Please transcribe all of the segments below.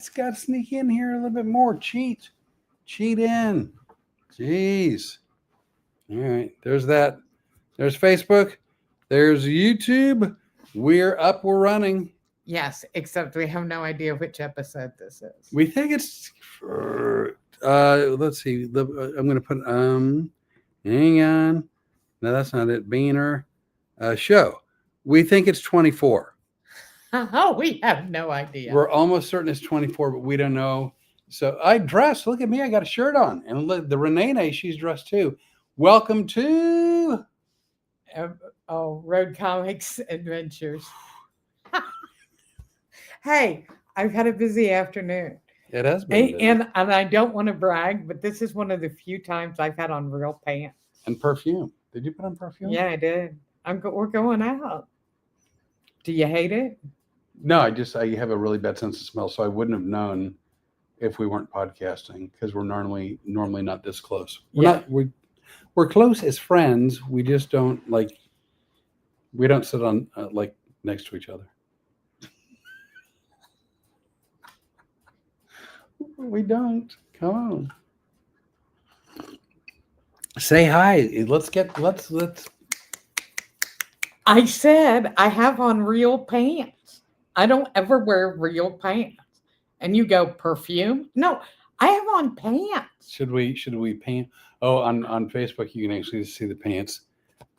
It's got to sneak in here a little bit more. Cheat in. Jeez. All right. There's that. There's Facebook. There's YouTube. We're up. We're running. Yes, except we have no idea which episode this is. We think it's. Let's see. I'm going to put. Hang on. No, that's not it. Beaner. Show. We think it's 24. Oh, we have no idea. We're almost certain it's 24, but we don't know. So I dressed. Look at me. I got a shirt on. And look, the Rene'nay, she's dressed too. Welcome to Road Comics Adventures. Hey, I've had a busy afternoon. It has been. And I don't want to brag, but this is one of the few times I've had on real pants. And perfume. Did you put on perfume? Yeah, I did. We're going out. Do you hate it? No, I have a really bad sense of smell, so I wouldn't have known if we weren't podcasting because we're normally not this close. We're close as friends. We just don't we don't sit on next to each other. We don't. Come on. Say hi. Let's. I said I have on real pants. I don't ever wear real pants. And you go perfume? No, I have on pants. Should we paint? Oh, on Facebook you can actually see the pants.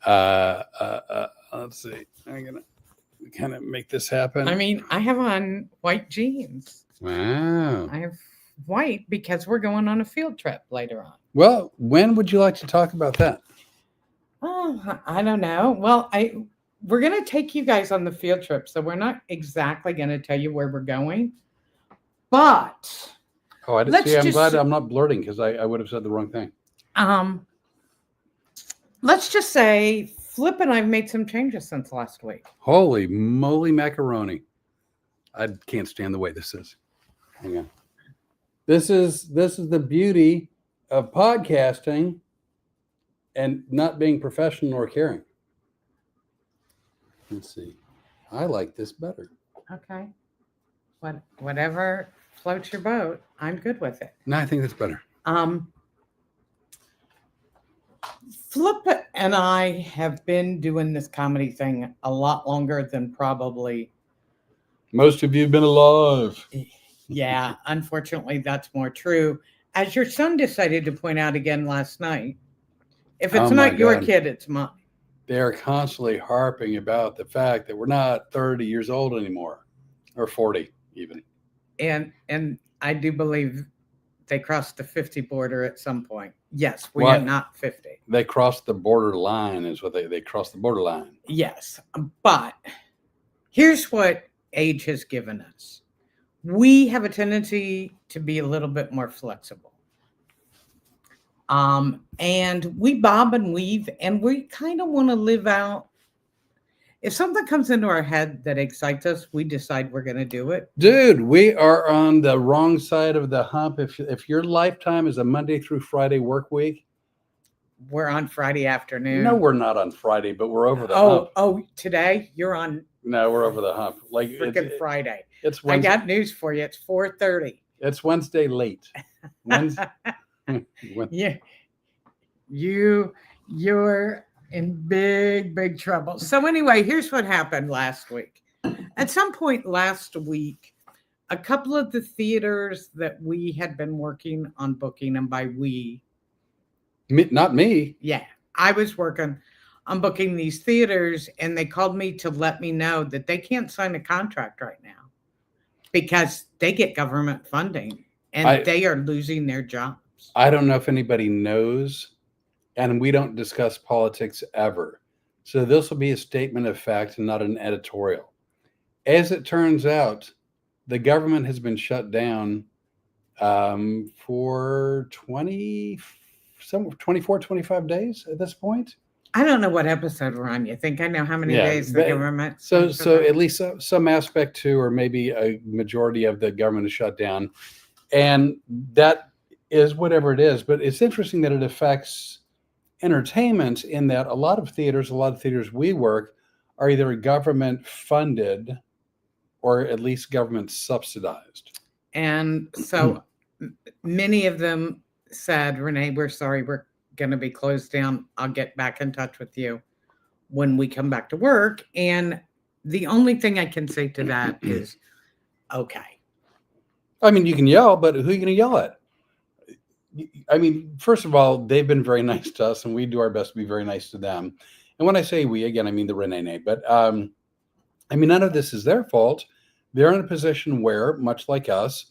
Let's see. I'm gonna kind of make this happen. I mean, I have on white jeans. Wow. I have white because we're going on a field trip later on. Well, when would you like to talk about that? Oh, I don't know. Well, we're going to take you guys on the field trip, so we're not exactly going to tell you where we're going. But I'm glad I'm not blurting because I would have said the wrong thing. Let's just say Flip and I've made some changes since last week. Holy moly macaroni. I can't stand the way this is. Hang on. This is the beauty of podcasting and not being professional or caring. Let's see. I like this better. Okay. Whatever floats your boat, I'm good with it. No, I think that's better. Flip and I have been doing this comedy thing a lot longer than probably most of you have been alive. Yeah, unfortunately, that's more true. As your son decided to point out again last night, if it's not your kid, it's mine. They're constantly harping about the fact that we're not 30 years old anymore, or 40 even. And I do believe they crossed the 50 border at some point. Yes, we are not 50. They crossed the border line is what they crossed the borderline. Yes, but here's what age has given us. We have a tendency to be a little bit more flexible. And we bob and weave, and we kind of want to live out. If something comes into our head that excites us, we decide we're going to do it. Dude, we are on the wrong side of the hump. If your lifetime is a Monday through Friday work week. We're on Friday afternoon. No, we're not on Friday, but we're over the hump. Oh, today you're on. No, we're over the hump. Freaking Friday. It's Wednesday. I got news for you. It's 4:30. It's Wednesday late. Wednesday. Yeah. You're in big trouble. So anyway, here's what happened last week. At some point last week, a couple of the theaters that we had been working on booking, and by we, not me. Yeah, I was working on booking these theaters, and they called me to let me know that they can't sign a contract right now because they get government funding and they are losing their jobs. I don't know if anybody knows, and we don't discuss politics ever. So this will be a statement of fact and not an editorial. As it turns out, the government has been shut down for 24, 25 days at this point. I don't know what episode we're on. You think I know how many days the government? So at least some aspect to, or maybe a majority of the government is shut down. And that is whatever it is. But it's interesting that it affects entertainment in that a lot of theaters we work are either government funded or at least government subsidized. And so many of them said, Rene'nay, we're sorry, we're going to be closed down. I'll get back in touch with you when we come back to work. And the only thing I can say to that is, okay. I mean, you can yell, but who are you going to yell at? I mean, first of all, they've been very nice to us, and we do our best to be very nice to them. And when I say we, again, I mean the Rene'nay. But I mean, none of this is their fault. They're in a position where, much like us,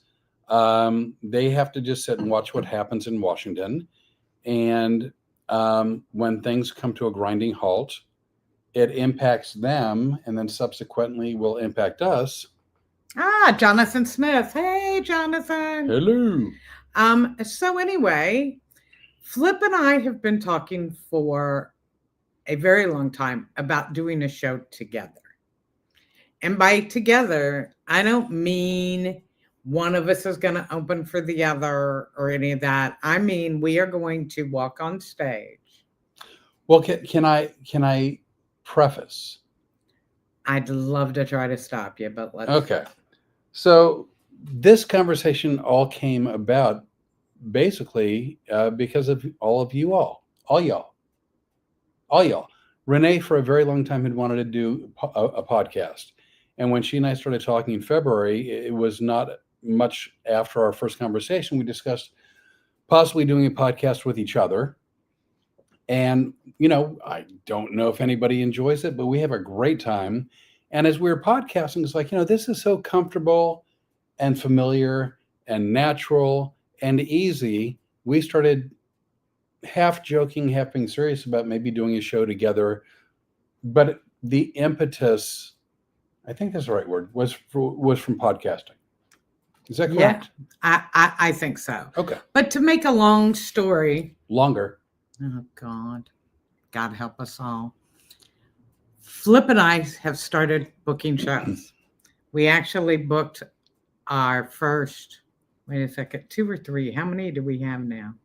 they have to just sit and watch what happens in Washington. And when things come to a grinding halt, it impacts them, and then subsequently will impact us. Jonathan Smith. Hey, Jonathan. Hello. So anyway, Flip and I have been talking for a very long time about doing a show together. And by together, I don't mean one of us is going to open for the other or any of that. I mean, we are going to walk on stage. Well, can I preface? I'd love to try to stop you, but let's. Okay. So this conversation all came about basically because of all y'all. Rene'nay, for a very long time, had wanted to do a podcast. And when she and I started talking in February, it was not much after our first conversation. We discussed possibly doing a podcast with each other. And, I don't know if anybody enjoys it, but we have a great time. And as we were podcasting, it's like, this is so comfortable and familiar and natural and easy. We started half joking, half being serious about maybe doing a show together. But the impetus, I think that's the right word, was from podcasting. Is that correct? Yeah, I think so. Okay. But to make a long story. Longer. Oh, God help us all. Flip and I have started booking shows. We actually booked our first, wait a second, 2 or 3. How many do we have now?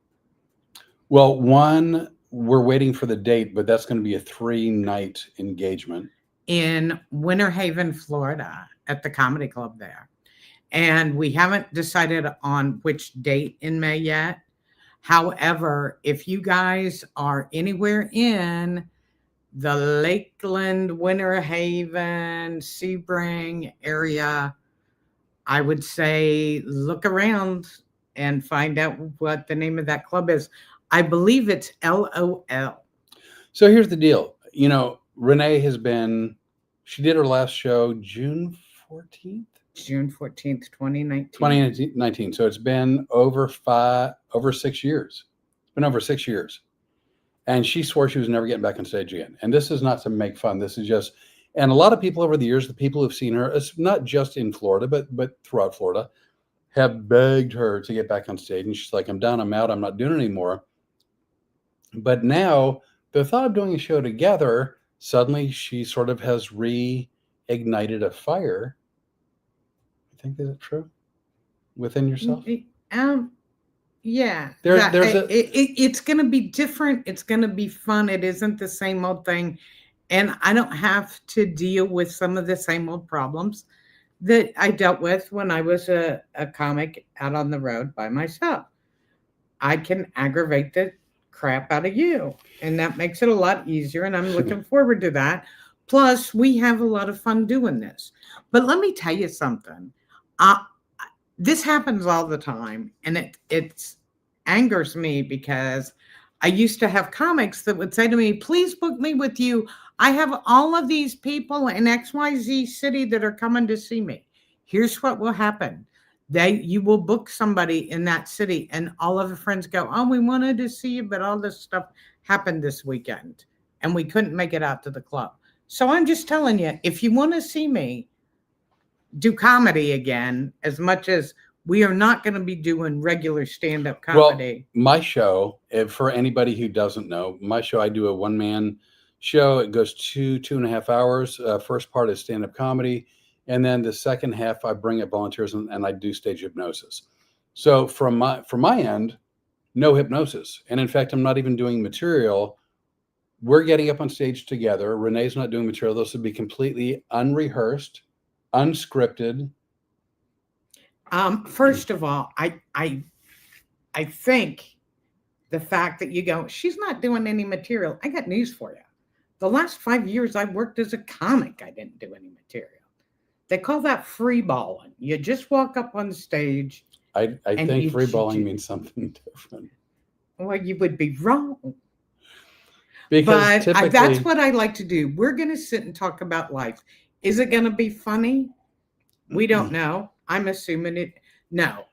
Well, one, we're waiting for the date, but that's going to be a 3-night engagement. In Winter Haven, Florida, at the comedy club there. And we haven't decided on which date in May yet. However, if you guys are anywhere in the Lakeland, Winter Haven, Sebring area, I would say look around and find out what the name of that club is. I believe it's LOL. So here's the deal. Rene'nay she did her last show June 14th? June 14th, 2019. 2019. So it's been over 6 years. It's been over 6 years. And she swore she was never getting back on stage again. And this is not to make fun. This is just, and a lot of people over the years, the people who've seen her, it's not just in Florida, but throughout Florida, have begged her to get back on stage. And she's like, I'm done, I'm out, I'm not doing it anymore. But now the thought of doing a show together, suddenly she sort of has reignited a fire. I think, is it true? Within yourself? Yeah. It's going to be different. It's going to be fun. It isn't the same old thing. And I don't have to deal with some of the same old problems that I dealt with when I was a comic out on the road by myself. I can aggravate the crap out of you. And that makes it a lot easier. And I'm looking forward to that. Plus, we have a lot of fun doing this. But let me tell you something. This happens all the time. And it angers me because I used to have comics that would say to me, please book me with you. I have all of these people in XYZ city that are coming to see me. Here's what will happen. You will book somebody in that city and all of the friends go, oh, we wanted to see you, but all this stuff happened this weekend and we couldn't make it out to the club. So I'm just telling you, if you want to see me do comedy again, as much as we are not going to be doing regular stand-up comedy. Well, my show, for anybody who doesn't know, my show, I do a one-man show. It goes 2.5 hours. First part is stand-up comedy. And then the second half, I bring up volunteers and I do stage hypnosis. So from my end, no hypnosis. And in fact, I'm not even doing material. We're getting up on stage together. Rene'nay's not doing material. This would be completely unrehearsed, unscripted. First of all, I think the fact that you go, she's not doing any material. I got news for you. The last 5 years I worked as a comic, I didn't do any material. They call that free balling. You just walk up on stage. I think free balling means something different. Well, you would be wrong. Because but that's what I like to do. We're going to sit and talk about life. Is it going to be funny? We don't know. I'm assuming it. No,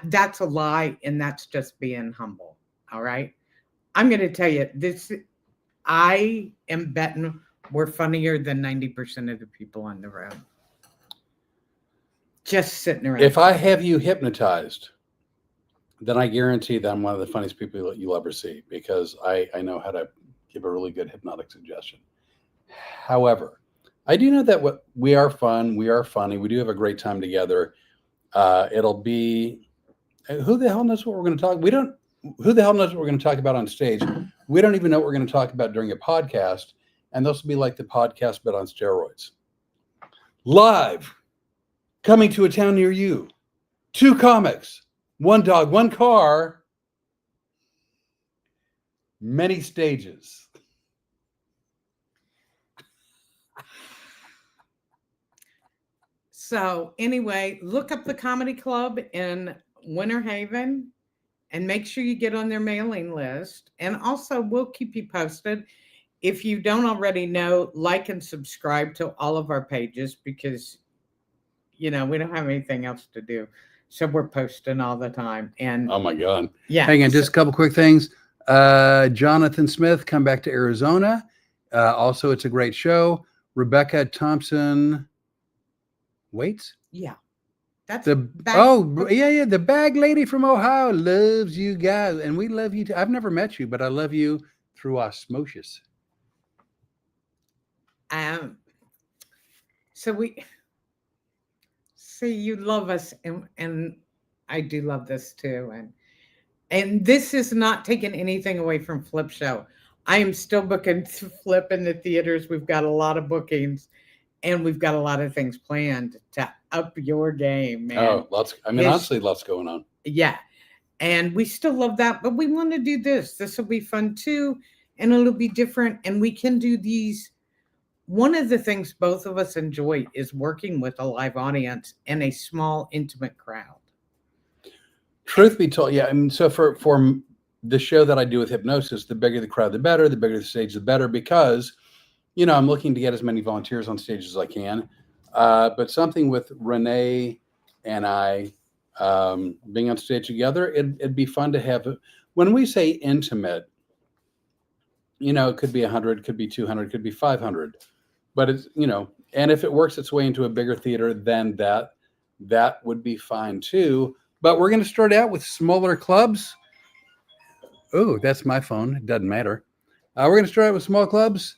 that's a lie, and that's just being humble. All right. I'm going to tell you this. I am betting we're funnier than 90% of the people on the road. Just sitting around. If I have you hypnotized, then I guarantee that I'm one of the funniest people you'll ever see, because I know how to give a really good hypnotic suggestion. However, I do know that we are fun. We are funny. We do have a great time together. It'll be, who the hell knows what we're going to talk? Who the hell knows what we're going to talk about on stage? We don't even know what we're going to talk about during a podcast. And this will be like the podcast, but on steroids. Live, coming to a town near you. 2 comics, 1 dog, 1 car, many stages. So anyway, look up the comedy club in Winter Haven and make sure you get on their mailing list. And also we'll keep you posted. If you don't already know, like and subscribe to all of our pages, because, we don't have anything else to do. So we're posting all the time. And oh my God. Yeah. Hang on, just a couple quick things. Jonathan Smith, come back to Arizona. Also, it's a great show. Rebecca Thompson waits. Yeah. That's the bag lady from Ohio loves you guys, and we love you too. I've never met you, but I love you through osmosis. So we see you love us, and I do love this too, and this is not taking anything away from Flip Show. I am still booking Flip in the theaters. We've got a lot of bookings, and we've got a lot of things planned to up your game, man. Oh, lots. I mean, honestly, lots going on. Yeah. And we still love that, but we want to do this. This will be fun too. And it'll be different. And we can do these. One of the things both of us enjoy is working with a live audience and a small, intimate crowd. Truth be told, yeah. I mean, so for the show that I do with hypnosis, the bigger the crowd, the better. The bigger the stage, the better, because I'm looking to get as many volunteers on stage as I can. But something with Rene'nay and I being on stage together, it'd be fun to have. When we say intimate, it could be 100, could be 200, could be 500. But it's, and if it works its way into a bigger theater, then that would be fine too. But we're going to start out with smaller clubs. Oh, that's my phone. It doesn't matter. We're going to start out with small clubs.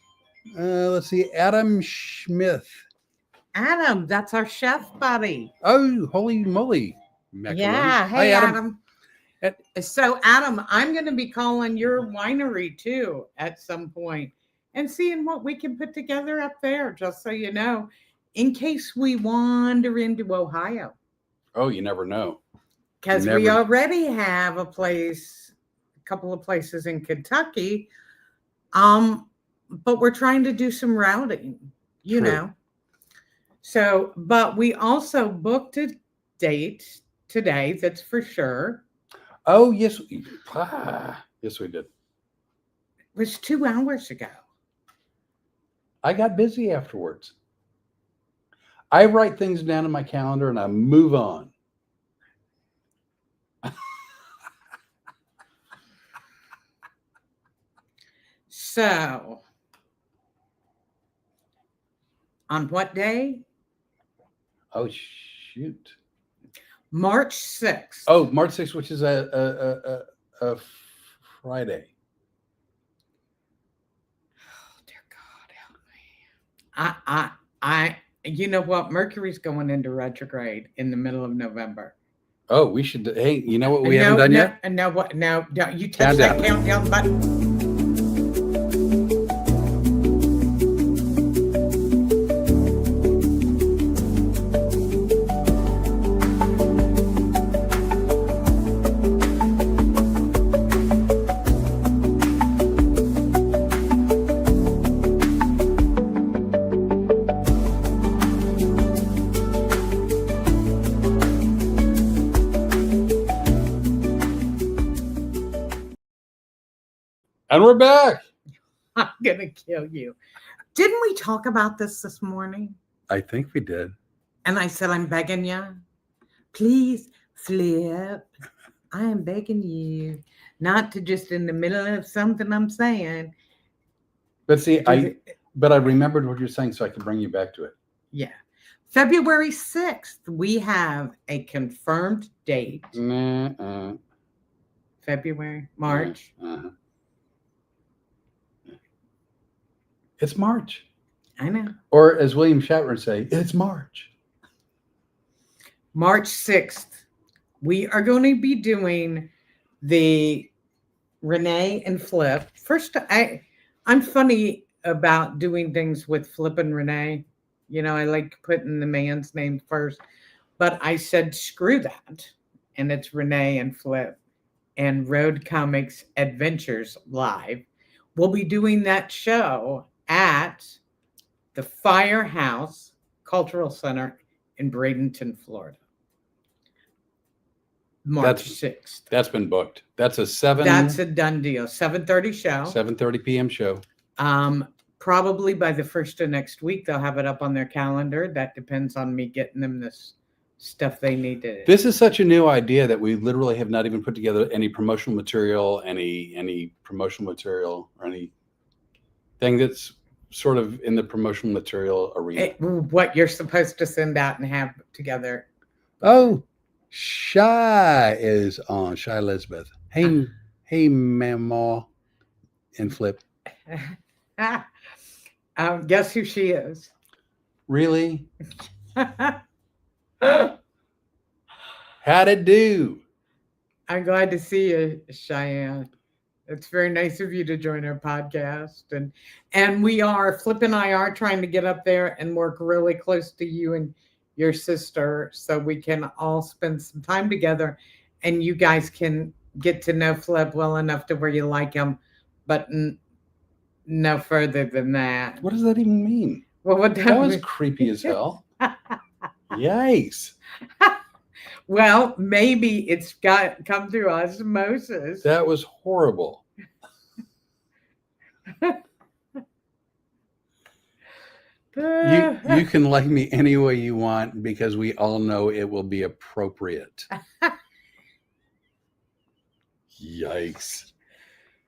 Let's see, Adam Schmidt. Adam, that's our chef buddy. Oh, holy moly. Macaroni. Yeah. Hey, hi, Adam. So, Adam, I'm going to be calling your winery too at some point and seeing what we can put together up there, just so you know, in case we wander into Ohio. Oh, you never know. Because we already have a couple of places in Kentucky. But we're trying to do some routing, know. So, but we also booked a date today. That's for sure. Oh, yes. Yes, we did. It was 2 hours ago. I got busy afterwards. I write things down in my calendar and I move on. So, on what day? Oh, shoot. March 6th. Oh, March 6th, which is a Friday. Oh, dear God, help me. You know what? Mercury's going into retrograde in the middle of November. Oh, we should. Hey, you know what we haven't done yet? No, what? No, you touch that countdown button. And we're back. I'm going to kill you. Didn't we talk about this morning? I think we did. And I said, I'm begging you. Please, Flip. I am begging you not to just in the middle of something I'm saying. But see, I remembered what you're saying, so I could bring you back to it. Yeah. February 6th, we have a confirmed date. February, March. It's March. I know. Or as William Shatner would say, it's March. March 6th, we are going to be doing the Rene'nay and Flip. First, I'm funny about doing things with Flip and Rene'nay. You know, I like putting the man's name first. But I said, screw that. And it's Rene'nay and Flip and Road Comics Adventures Live. We'll be doing that show at the Firehouse Cultural Center in Bradenton, Florida. March 6th. That's been booked. That's a done deal. 7:30 show. 7:30 p.m. show. Probably by the first of next week, they'll have it up on their calendar. That depends on me getting them this stuff they need to. This is such a new idea that we literally have not even put together any promotional material, any promotional material, or anything that's sort of in the promotional material arena. What you're supposed to send out and have together. Oh, Shy is on. Shy Elizabeth. Hey, Mama, and Flip. Guess who she is? Really? How'd it do? I'm glad to see you, Cheyenne. It's very nice of you to join our podcast. And we are, Flip and I are trying to get up there and work really close to you and your sister so we can all spend some time together and you guys can get to know Flip well enough to where you like him, but no further than that. What does that even mean? Well, that was creepy as hell. Yikes. Well, maybe it's come through osmosis. That was horrible. You can like me any way you want because we all know it will be appropriate. Yikes.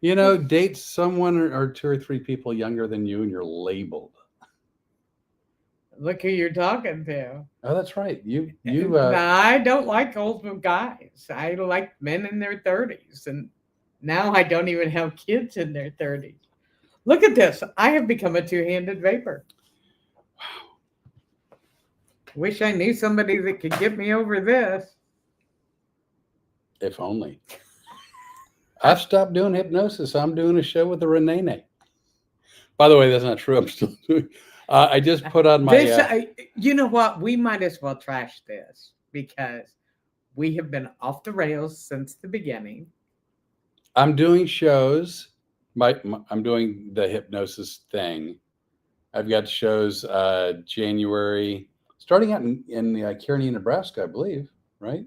You know, date someone or two or three people younger than you and you're labeled. Look who you're talking to. Oh, that's right. I don't like old guys. I like men in their 30s. And now I don't even have kids in their 30s. Look at this. I have become a two-handed vapor. Wow. Wish I knew somebody that could get me over this. If only. I've stopped doing hypnosis. I'm doing a show with the Rene'nay. By the way, that's not true. I'm still doing. I just put on my. You know what? We might as well trash this because we have been off the rails since the beginning. I'm doing shows. I'm doing the hypnosis thing. I've got shows January, starting out in Kearney, Nebraska, I believe, right?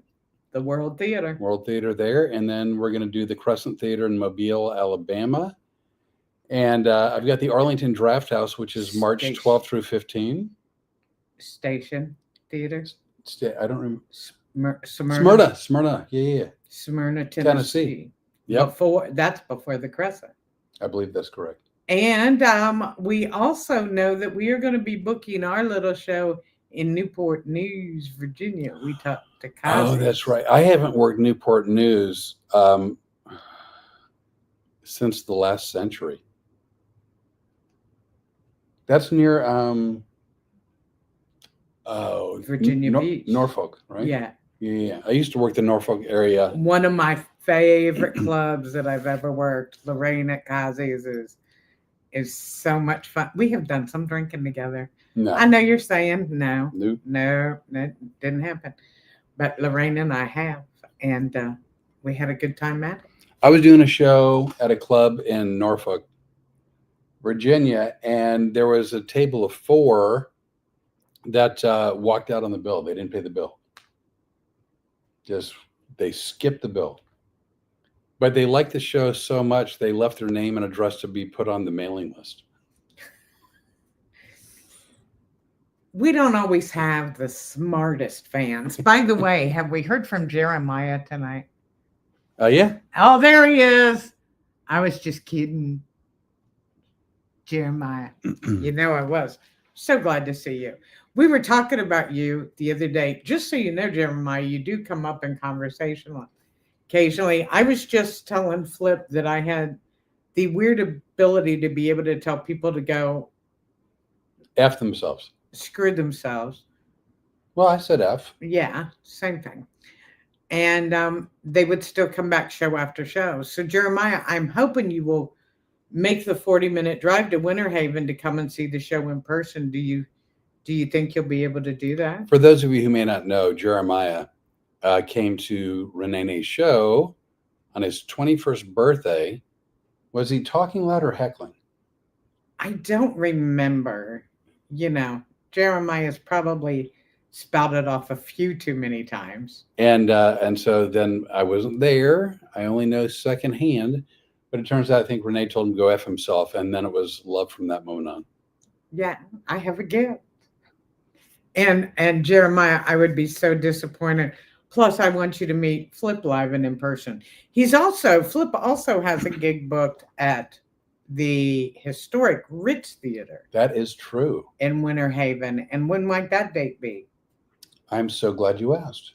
The World Theater there. And then we're going to do the Crescent Theater in Mobile, Alabama. And I've got the Arlington Draft House, which is March 12th through 15. Station Theater. I don't remember. Smyrna. Yeah. Smyrna, Tennessee. Yep. That's before the Crescent. I believe that's correct. And we also know that we are going to be booking our little show in Newport News, Virginia. We talked to Kyle. Oh, that's right. I haven't worked Newport News since the last century. That's near Virginia Beach. Norfolk, right? Yeah. Yeah. I used to work the Norfolk area. One of my favorite clubs that I've ever worked, Lorraine at Kazi's, is so much fun. We have done some drinking together. No. I know you're saying no. Nope. No, that didn't happen. But Lorraine and I have, and we had a good time at it. I was doing a show at a club in Norfolk, Virginia, and there was a table of 4 that walked out on the bill. They didn't pay the bill. They skipped the bill. But they liked the show so much, they left their name and address to be put on the mailing list. We don't always have the smartest fans. By the way, have we heard from Jeremiah tonight? Yeah. Oh, there he is. I was just kidding. Jeremiah. You know I was. So glad to see you. We were talking about you the other day. Just so you know, Jeremiah, you do come up in conversation occasionally. I was just telling Flip that I had the weird ability to be able to tell people to go F themselves. Screw themselves. Well, I said F. Yeah, same thing. And they would still come back show after show. So Jeremiah, I'm hoping you will make the 40-minute drive to Winter Haven to come and see the show in person. Do you think you'll be able to do that? For those of you who may not know, Jeremiah came to Rene'nay's show on his 21st birthday. Was he talking loud or heckling? I don't remember. Jeremiah's probably spouted off a few too many times. And so then I wasn't there. I only know secondhand. But it turns out I think Rene'nay told him to go F himself. And then it was love from that moment on. Yeah, I have a gift. And Jeremiah, I would be so disappointed. Plus, I want you to meet Flip live and in person. Flip also has a gig booked at the historic Ritz Theater. That is true. In Winter Haven. And when might that date be? I'm so glad you asked.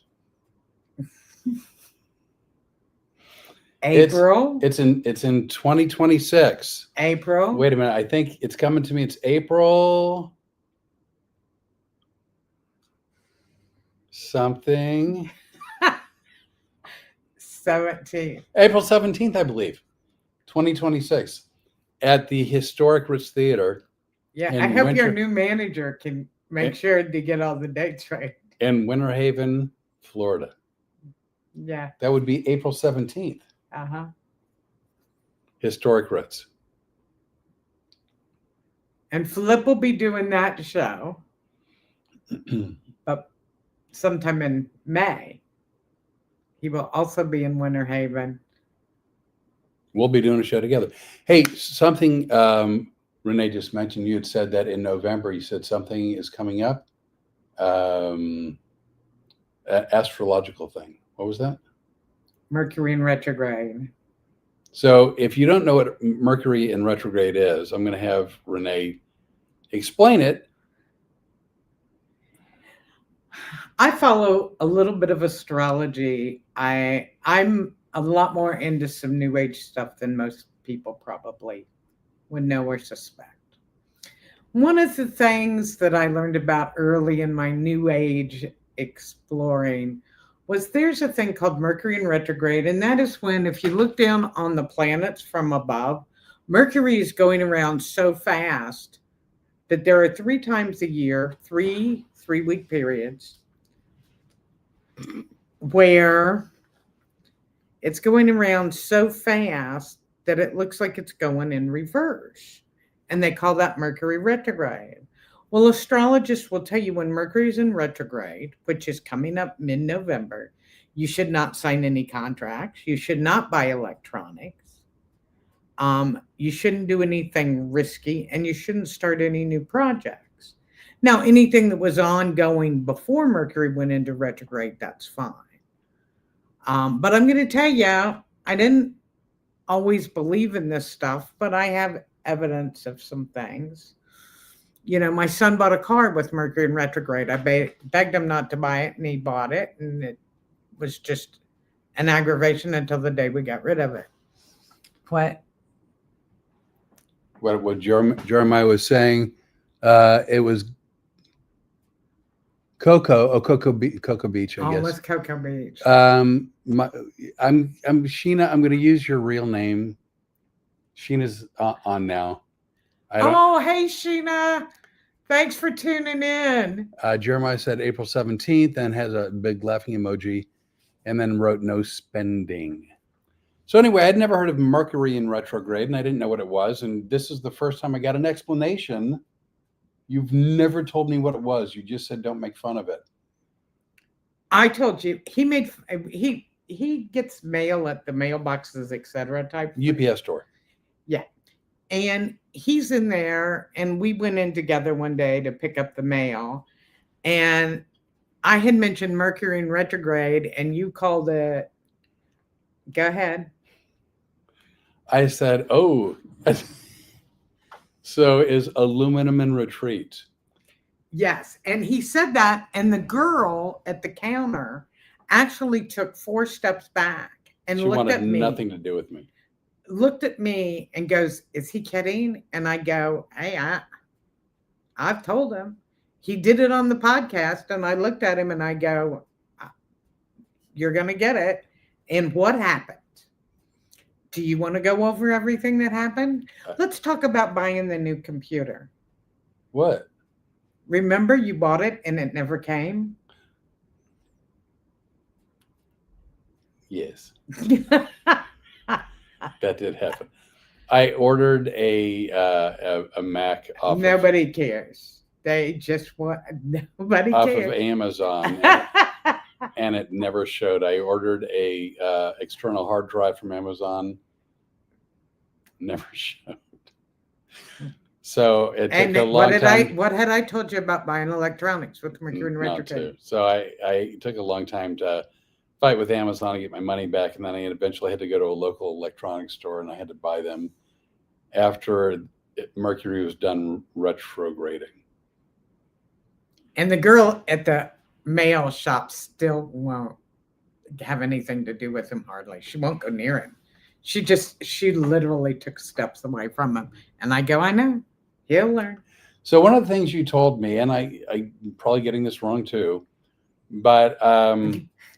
April? It's in 2026. April? Wait a minute. I think it's coming to me. It's April something. 17th. April 17th, I believe. 2026 at the historic Ritz Theater. Yeah, I hope your new manager can make sure to get all the dates right. In Winter Haven, Florida. Yeah. That would be April 17th. Uh-huh. Historic Ritz. And Flip will be doing that show. But sometime in May. He will also be in Winter Haven. We'll be doing a show together. Hey, something Rene'nay just mentioned. You had said that in November, you said something is coming up. An astrological thing. What was that? Mercury in retrograde. So if you don't know what Mercury in retrograde is, I'm going to have Rene'nay explain it. I follow a little bit of astrology. I'm a lot more into some New Age stuff than most people probably would know or suspect. One of the things that I learned about early in my New Age exploring was there's a thing called Mercury in retrograde, and that is when, if you look down on the planets from above, Mercury is going around so fast that there are 3 times a year, three-week periods, where it's going around so fast that it looks like it's going in reverse. And they call that Mercury retrograde. Well, astrologists will tell you when Mercury's in retrograde, which is coming up mid-November, you should not sign any contracts. You should not buy electronics. You shouldn't do anything risky, and you shouldn't start any new projects. Now, anything that was ongoing before Mercury went into retrograde, that's fine. But I'm going to tell you, I didn't always believe in this stuff, but I have evidence of some things. My son bought a car with Mercury in retrograde. I begged him not to buy it, and he bought it, and it was just an aggravation until the day we got rid of it. What Jeremiah was saying, it was Cocoa Beach, I guess. Almost Cocoa Beach. I'm Sheena. I'm going to use your real name. Sheena's on now. Oh, hey, Sheena. Thanks for tuning in. Jeremiah said April 17th and has a big laughing emoji and then wrote no spending. So anyway, I'd never heard of Mercury in retrograde and I didn't know what it was. And this is the first time I got an explanation. You've never told me what it was. You just said, don't make fun of it. I told you he he gets mail at the mailboxes, etc. type. UPS store. Yeah. And he's in there, and we went in together one day to pick up the mail. And I had mentioned Mercury in retrograde, and you called it. Go ahead. I said, oh, so is aluminum in retreat. Yes. And he said that, and the girl at the counter actually took 4 steps back and She looked wanted at me. nothing to do with me. Looked at me and goes, "Is he kidding?" And I go, "Hey, I've told him." He did it on the podcast, and I looked at him and I go, "You're going to get it." And what happened? Do you want to go over everything that happened? Let's talk about buying the new computer. What? Remember you bought it and it never came? Yes. That did happen. I ordered a Mac off Nobody cares. They just want nobody of cares. Amazon, and it never showed. I ordered a external hard drive from Amazon. Never showed. So it took a long time. What had I told you about buying electronics with Mercury in Not retrograde? to. So I took a long time to fight with Amazon to get my money back, and then I eventually had to go to a local electronics store, and I had to buy them after Mercury was done retrograding. And the girl at the mail shop still won't have anything to do with him hardly. She won't go near him. She literally took steps away from him. And I go, I know, he'll learn. So one of the things you told me, and I'm probably getting this wrong too, but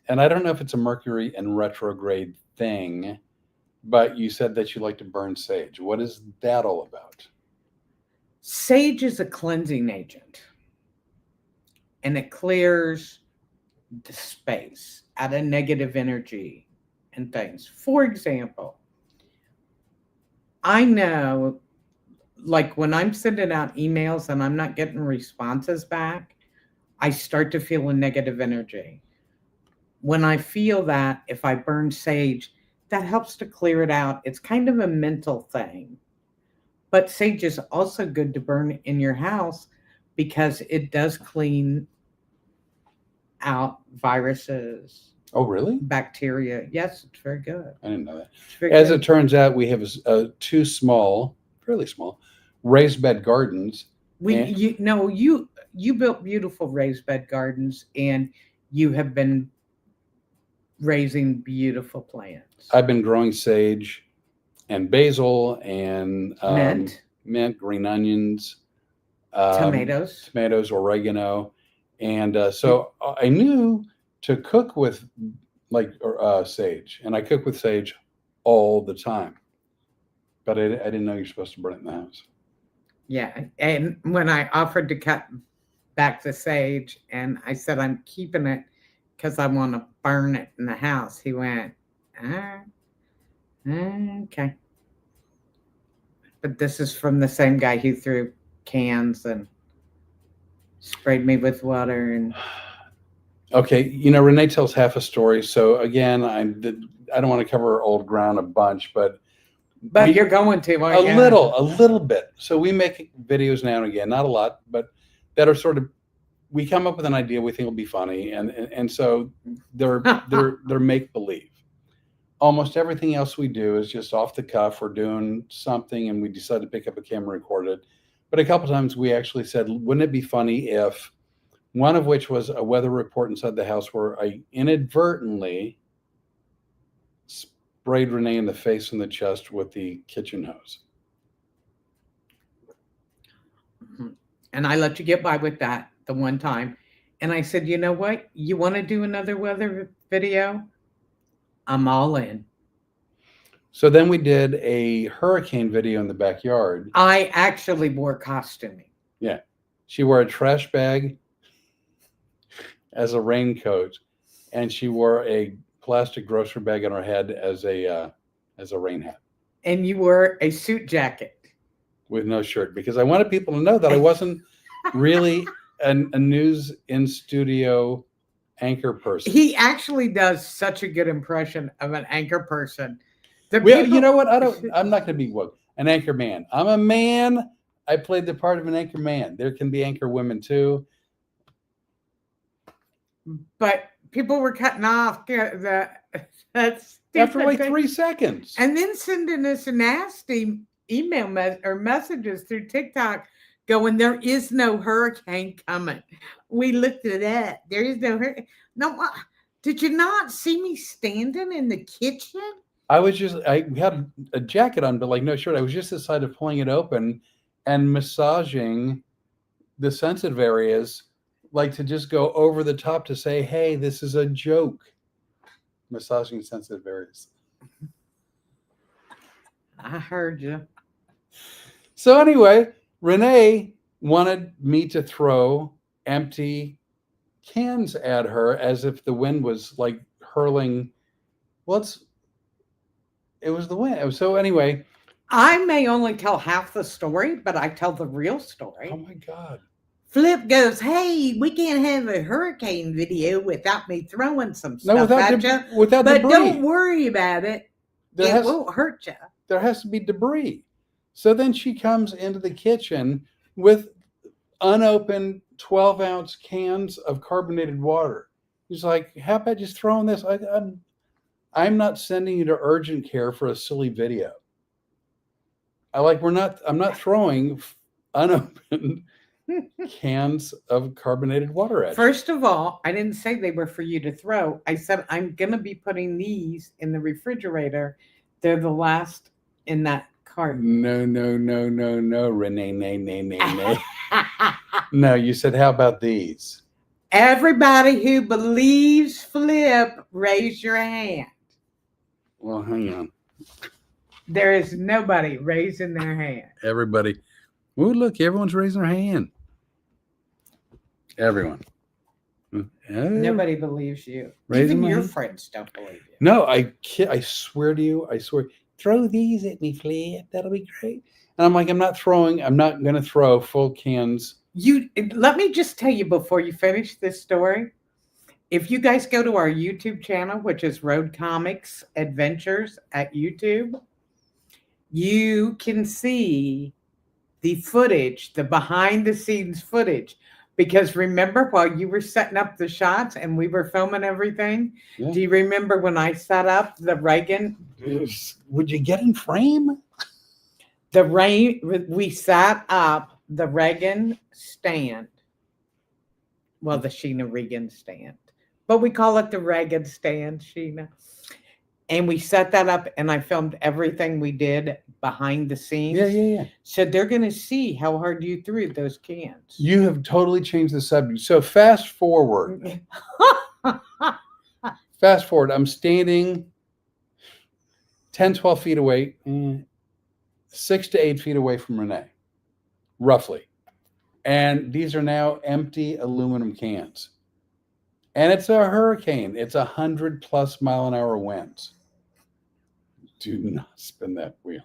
and I don't know if it's a Mercury in retrograde thing, but you said that you like to burn sage. What is that all about? Sage is a cleansing agent, and it clears the space out of negative energy and things. For example, I know, like when I'm sending out emails and I'm not getting responses back, I start to feel a negative energy. When I feel that, if I burn sage, that helps to clear it out. It's kind of a mental thing. But sage is also good to burn in your house because it does clean out viruses. Oh, really? Bacteria. Yes, it's very good. I didn't know that. Very As good. it turns out, we have 2 small, fairly small, raised bed gardens. You built beautiful raised bed gardens, and you have been raising beautiful plants. I've been growing sage and basil and mint, green onions, Tomatoes, oregano. And so I knew to cook with sage, and I cook with sage all the time. But I didn't know you're supposed to burn it in the house. Yeah. And when I offered to cut back the sage and I said, I'm keeping it because I want to burn it in the house, he went, okay. But this is from the same guy who threw cans and sprayed me with water. And okay, Rene'nay tells half a story. So again, I don't want to cover old ground a bunch, but you're going to, aren't you? a little bit. So we make videos now and again, not a lot, but that are sort of, we come up with an idea we think will be funny, and so they're make believe. Almost everything else we do is just off the cuff. We're doing something and we decide to pick up a camera and record it. But a couple times we actually said, wouldn't it be funny if, one of which was a weather report inside the house where I inadvertently sprayed Rene'nay in the face and the chest with the kitchen hose. And I let you get by with that the one time. And I said, you know what? You want to do another weather video? I'm all in. So then we did a hurricane video in the backyard. I actually wore costuming. Yeah. She wore a trash bag as a raincoat, and she wore a plastic grocery bag on her head as a rain hat. And you wore a suit jacket. With no shirt, because I wanted people to know that I wasn't really a news in studio anchor person. He actually does such a good impression of an anchor person. Well, you know what? I'm not going to be woke. An anchor man. I'm a man. I played the part of an anchor man. There can be anchor women too. But people were cutting off that's After like 3 seconds. And then sending us nasty email or messages through TikTok going, there is no hurricane coming. We looked at that. There is no hurricane. No, did you not see me standing in the kitchen? I had a jacket on, but like no shirt. I was just inside of pulling it open and massaging the sensitive areas, like to just go over the top to say, hey, this is a joke. Massaging sensitive areas. I heard you. So anyway, Rene'nay wanted me to throw empty cans at her as if the wind was like hurling. It was the wind. So anyway, I may only tell half the story, but I tell the real story. Oh my God. Flip goes, hey, we can't have a hurricane video without me throwing some stuff at you. Without but debris. Don't worry about it. It won't hurt you. There has to be debris. So then she comes into the kitchen with unopened 12-ounce cans of carbonated water. He's like, how about just throwing this? I'm not sending you to urgent care for a silly video. I'm not throwing unopened cans of carbonated water at you. First of all, I didn't say they were for you to throw. I said, I'm going to be putting these in the refrigerator. They're the last in that carton. No, Rene'nay. No, you said, how about these? Everybody who believes Flip, raise your hand. Well, hang on. There is nobody raising their hand. Everybody. Oh, look, everyone's raising their hand. Everyone. Nobody believes you. Raising Even your hand? friends don't believe you. No, I swear to you, throw these at me, Flip. That'll be great. And I'm like, I'm not going to throw full cans. Let me just tell you before you finish this story. If you guys go to our YouTube channel, which is Road Comics Adventures at YouTube, you can see the footage, the behind the scenes footage. Because remember, while you were setting up the shots and we were filming everything, Yeah. Do you remember when I set up the Reagan? Would you get in frame? We set up the Reagan stand. Well, the Sheena Regan stand. But we call it the Reagan stand, Sheena. And we set that up and I filmed everything we did behind the scenes. Yeah. So they're going to see how hard you threw those cans. You have totally changed the subject. So fast forward. I'm standing 10, 12 feet away, 6 to 8 feet away from Rene'nay, roughly. And these are now empty aluminum cans. And it's a hurricane. It's 100+ mile an hour winds. Do not spin that wheel.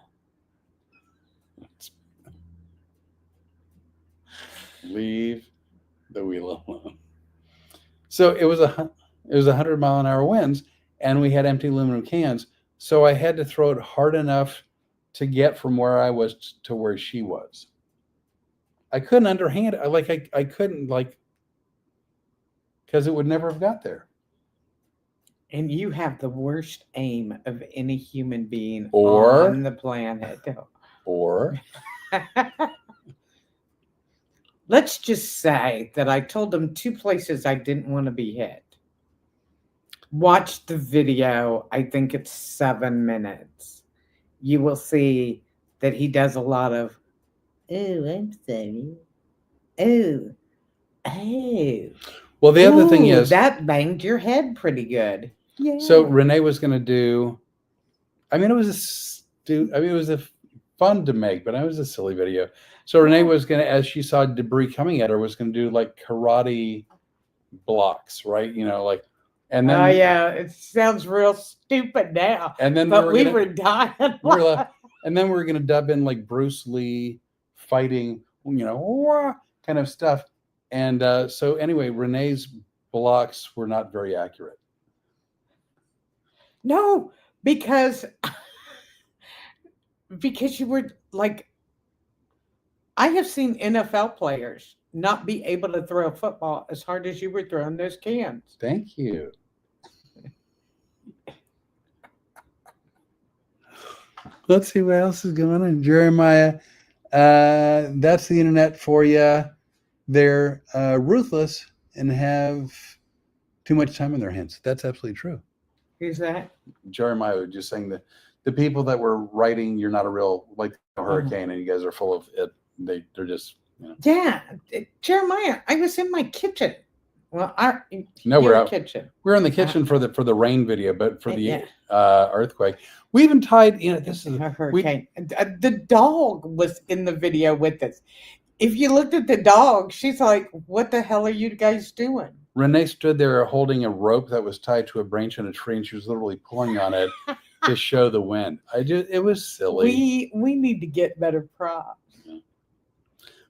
Leave the wheel alone. So it was 100 mile an hour winds, and we had empty aluminum cans. So I had to throw it hard enough to get from where I was to where she was. I couldn't underhand it. I couldn't because it would never have got there. And you have the worst aim of any human being Or- on the planet. Or Let's just say that I told them 2 places I didn't want to be hit. Watch the video. I think it's 7 minutes. You will see that he does a lot of, oh, I'm sorry. Oh. well, the other thing is that banged your head pretty good. Yeah. So Rene'nay was going to do. It was a fun to make, but it was a silly video. So Rene'nay was going to, as she saw debris coming at her, was going to do like karate blocks, right? And then. Oh yeah, it sounds real stupid now. And then we were dying. And then we were going to dub in like Bruce Lee fighting, kind of stuff. And so anyway, Rene'nay's blocks were not very accurate. No, because you were like, I have seen NFL players not be able to throw a football as hard as you were throwing those cans. Thank you. Let's see what else is going on. Jeremiah, that's the internet for you. They're ruthless and have too much time on their hands. That's absolutely true. Who's that? Jeremiah was just saying that the people that were writing, you're not a real, like a hurricane, and you guys are full of it. They're just, you know. Yeah, Jeremiah, I was in my kitchen. Well, we're out. Kitchen. We're in the kitchen for the rain video, but for the earthquake, we even tied. This is a hurricane. The dog was in the video with us. If you looked at the dog, she's like, "What the hell are you guys doing?" Rene'nay stood there holding a rope that was tied to a branch in a tree, and she was literally pulling on it to show the wind. It was silly. We need to get better props.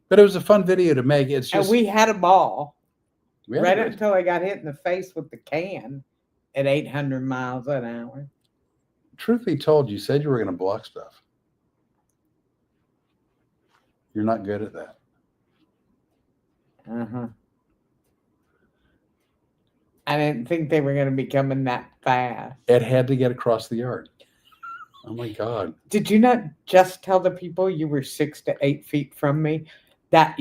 But it was a fun video to make. It's just, and we had a ball. Right until I got hit in the face with the can at 800 miles an hour. Truth be told, you said you were going to block stuff. You're not good at that. Uh-huh. I didn't think they were going to be coming that fast. It had to get across the yard. Oh, my God. Did you not just tell the people you were 6 to 8 feet from me? That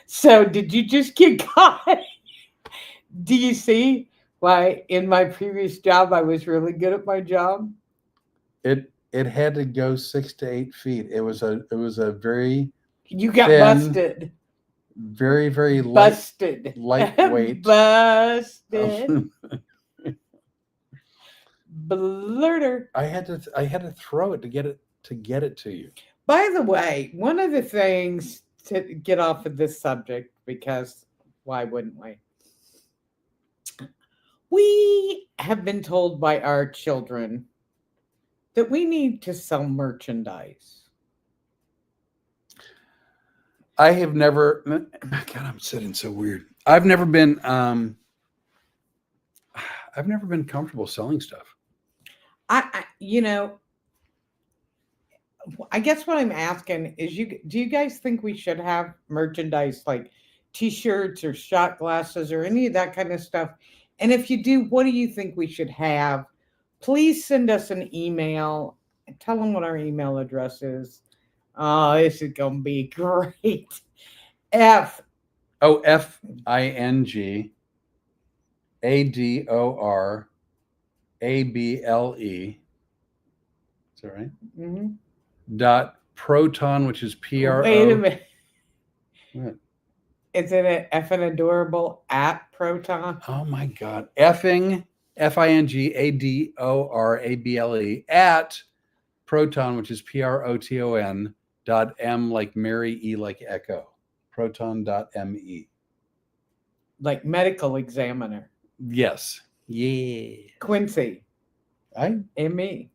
So did you just get caught? Do you see why in my previous job I was really good at my job? It had to go 6 to 8 feet. It was a very you got thin, busted. Very, very busted. Lightweight. Busted. Blurter. I had to throw it to get it to you. By the way, one of the things to get off of this subject, because why wouldn't we? We have been told by our children that we need to sell merchandise. I have never, God, I'm sitting so weird. I've never been comfortable selling stuff. I guess what I'm asking is, do you guys think we should have merchandise like T-shirts or shot glasses or any of that kind of stuff? And if you do, what do you think we should have? Please send us an email and tell them what our email address is. Oh, this is going to be great. FINGADORABLE. Is that right? Mm-hmm. .proton, which is PRO. Wait a minute. What? Is it an effing adorable at Proton? Oh my God. FINGADORABLE at Proton, which is PROTON .m like Mary, E like Echo. Proton.me. Like medical examiner. Yes. Yeah. Quincy. ME.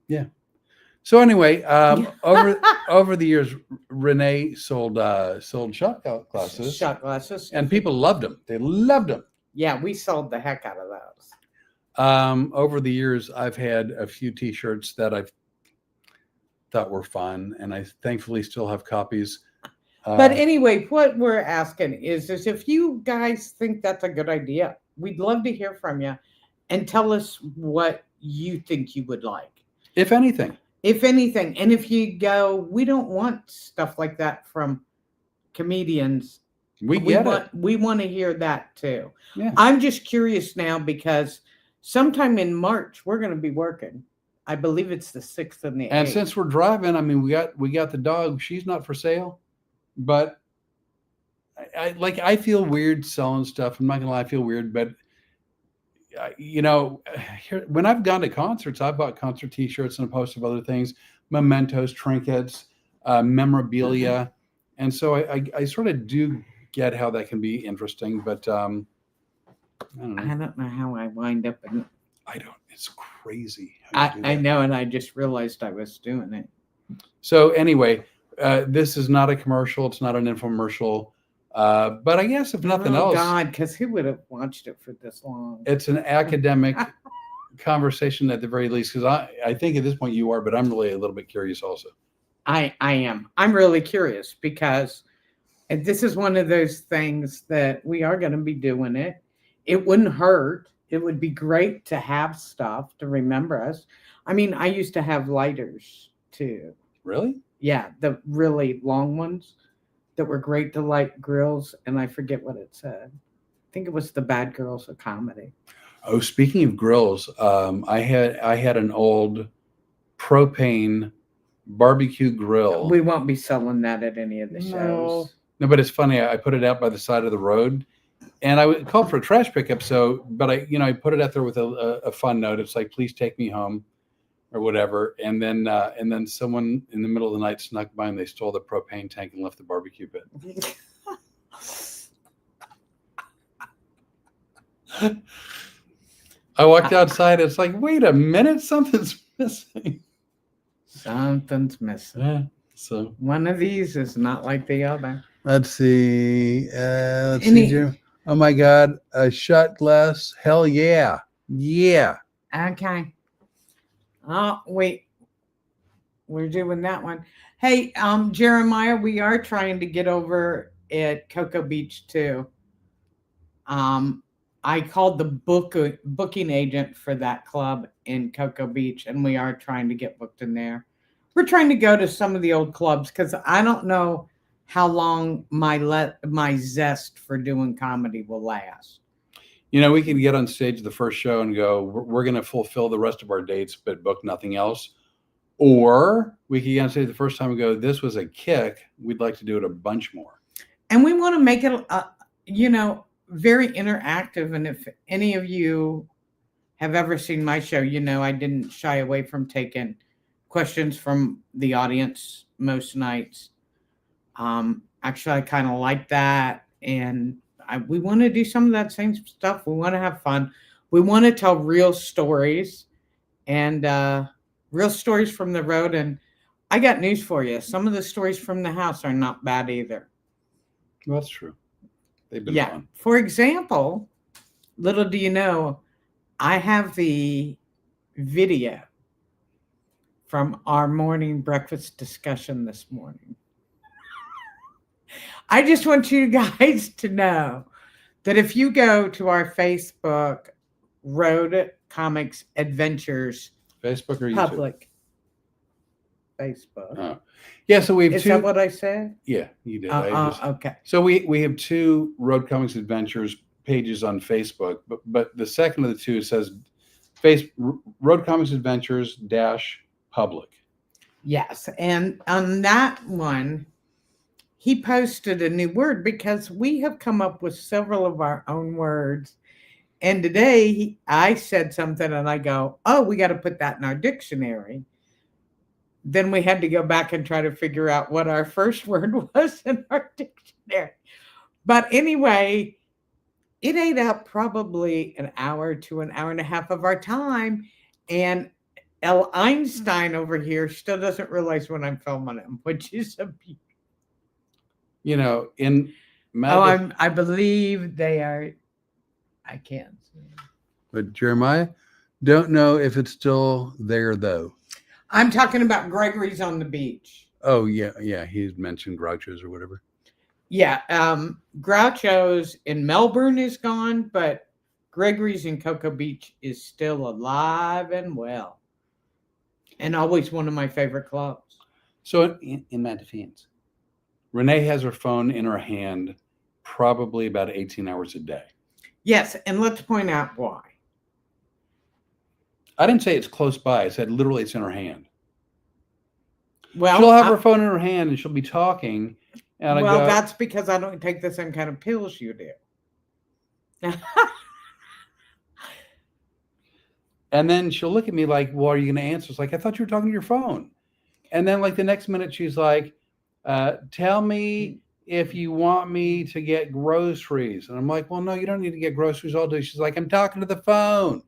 Yeah. So anyway, over the years, Rene'nay sold shot glasses. And people loved them. They loved them. Yeah, we sold the heck out of those. Over the years, I've had a few T-shirts that I've thought were fun, and I thankfully still have copies. But anyway, what we're asking is if you guys think that's a good idea, we'd love to hear from you and tell us what you think you would like. If anything. And if you go, we don't want stuff like that from comedians. We want to hear that too. Yeah. I'm just curious now because sometime in March we're going to be working. I believe it's the 6th and the 8th. And since we're driving, I mean, we got the dog. She's not for sale, but I feel weird selling stuff. I'm not gonna lie, I feel weird, but when I've gone to concerts, I've bought concert T-shirts and a host of other things, mementos, trinkets, memorabilia, and so I sort of do get how that can be interesting, but I don't know how I wind up in. It's crazy. I know, and I just realized I was doing it. So anyway, this is not a commercial. It's not an infomercial. But I guess if nothing Oh else, God, because who would have watched it for this long? it's an academic conversation at the very least. Because I think at this point you are, but I'm really a little bit curious also. I am. I'm really curious because this is one of those things that we are going to be doing it. It wouldn't hurt. It would be great to have stuff to remember us. I mean, I used to have lighters too. Really? Yeah, the really long ones that were great to light grills, and I forget what it said. I think it was the Bad Girls of Comedy. Oh, speaking of grills, I had an old propane barbecue grill. We won't be selling that at any of the shows. No, but it's funny. I put it out by the side of the road, and I called for a trash pickup. But I put it out there with a fun note. It's like, please take me home, or whatever. And then someone in the middle of the night snuck by and they stole the propane tank and left the barbecue pit. I walked outside. It's like, wait a minute, something's missing. Something's missing. Yeah. So one of these is not like the other. Let's see. See, Jim. Oh my God, a shot glass. Hell yeah, yeah. Okay. Oh wait, we're doing that one. Hey, Jeremiah, we are trying to get over at Cocoa Beach too. I called the booking agent for that club in Cocoa Beach, and we are trying to get booked in there. We're trying to go to some of the old clubs because I don't know how long my zest for doing comedy will last. We can get on stage the first show and go, we're going to fulfill the rest of our dates, but book nothing else. Or we can get on stage the first time and go, this was a kick. We'd like to do it a bunch more. And we want to make it, very interactive. And if any of you have ever seen my show, I didn't shy away from taking questions from the audience most nights. Actually, I kind of like that. And we want to do some of that same stuff. We want to have fun. We want to tell real stories and real stories from the road. And I got news for you. Some of the stories from the house are not bad either. Well, that's true. They've been fun. For example, little do you know, I have the video from our morning breakfast discussion this morning. I just want you guys to know that if you go to our Facebook, Road Comics Adventures, Facebook or YouTube? Public. Facebook. Oh. Yeah, so we have Is that what I said? Yeah, you did. Okay. So we have 2 Road Comics Adventures pages on Facebook, but the second of the 2 says Road Comics Adventures -public. Yes, and on that one, he posted a new word because we have come up with several of our own words. And today I said something and I go, oh, we got to put that in our dictionary. Then we had to go back and try to figure out what our first word was in our dictionary. But anyway, it ate up probably an hour to an hour and a half of our time. And L. Einstein over here still doesn't realize when I'm filming him, which is a beauty. In I believe they are. I can't see. But Jeremiah, don't know if it's still there though. I'm talking about Gregory's on the beach. Oh yeah. He's mentioned Groucho's or whatever. Yeah, Groucho's in Melbourne is gone, but Gregory's in Cocoa Beach is still alive and well, and always one of my favorite clubs. So in my defense, Rene'nay has her phone in her hand probably about 18 hours a day. Yes, and let's point out why. I didn't say it's close by. I said literally it's in her hand. Well, she'll have her phone in her hand and she'll be talking. And that's because I don't take the same kind of pills you do. And then she'll look at me like, well, are you going to answer? It's like, I thought you were talking to your phone. And then like the next minute she's like, tell me if you want me to get groceries. And I'm like, well, no, you don't need to get groceries all day. She's like, I'm talking to the phone. I'm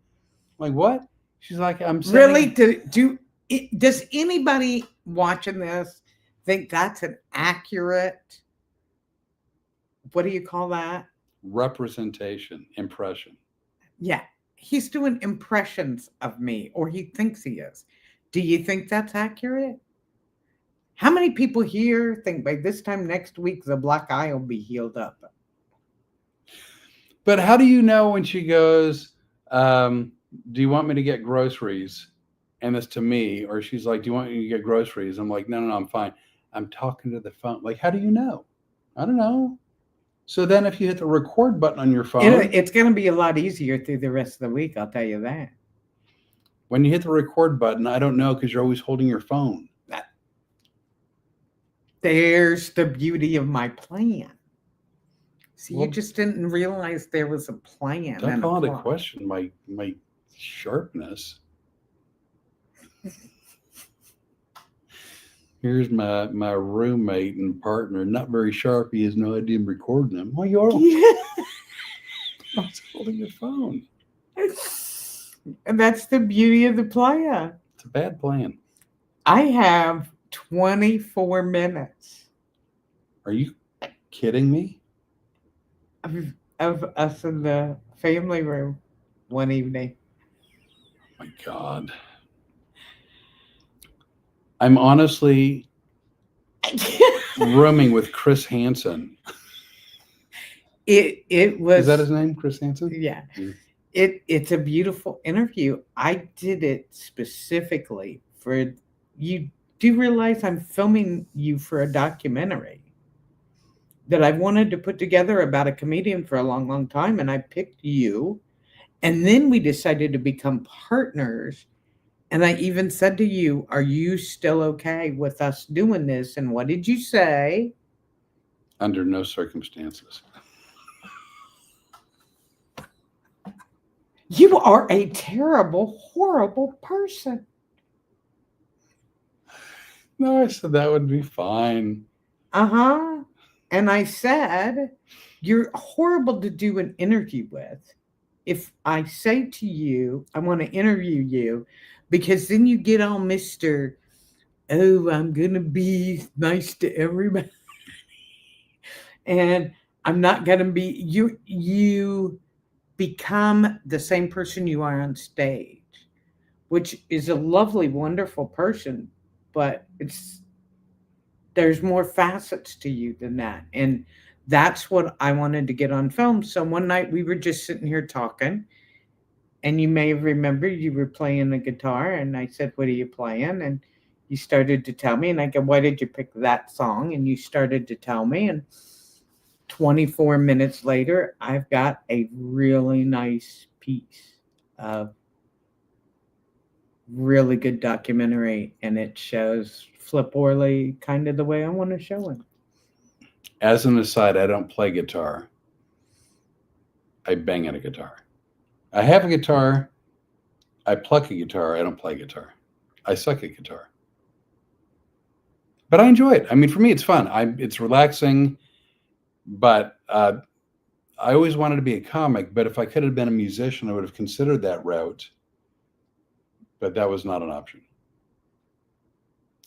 like, what? She's like, I'm saying. Really? Does anybody watching this think that's an accurate what do you call that? Representation, impression. Yeah. He's doing impressions of me, or he thinks he is. Do you think that's accurate? How many people here think by this time next week the black eye will be healed up? But how do you know when she goes, do you want me to get groceries? And it's to me, or she's like, do you want me to get groceries? I'm like, no, I'm fine. I'm talking to the phone. Like, how do you know? I don't know. So then if you hit the record button on your phone, It's going to be a lot easier through the rest of the week, I'll tell you that. when you hit the record button, I don't know because you're always holding your phone. There's the beauty of my plan. See, Well, you just didn't realize there was a plan. Don't and call it a plot. question, my sharpness. Here's my roommate and partner, not very sharp. He has no idea I'm recording him. Well, you are. I was holding your phone. And that's the beauty of the plan. It's a bad plan. I have 24 minutes Are you kidding me? of us in the family room one evening. Oh my God. I'm honestly rooming with Chris Hansen. It was. Is that his name, Chris Hansen? Yeah. Mm. It's a beautiful interview. I did it specifically for you. Do you realize I'm filming you for a documentary that I wanted to put together about a comedian for a long, long time? And I picked you. And then we decided to become partners. And I even said to you, are you still okay with us doing this? And what did you say? Under no circumstances. You are a terrible, horrible person. No, I said that would be fine. Uh-huh. And I said, you're horrible to do an interview with. If I say to you, I want to interview you, because then you get all Mr. Oh, I'm going to be nice to everybody. And I'm not going to be, you become the same person you are on stage, which is a lovely, wonderful person, but there's more facets to you than that. And that's what I wanted to get on film. So one night we were just sitting here talking, and you may have remembered you were playing the guitar, and I said, what are you playing? And you started to tell me, and I go, why did you pick that song? And you started to tell me, and 24 minutes later, I've got a really nice piece of really good documentary, and it shows Flip Orley kind of the way I want to show him. As an aside, I don't play guitar. I bang at a guitar. I have a guitar. I pluck a guitar. I don't play guitar. I suck at guitar. But I enjoy it. I mean, for me, it's fun. It's relaxing. But I always wanted to be a comic. But if I could have been a musician, I would have considered that route. But that was not an option.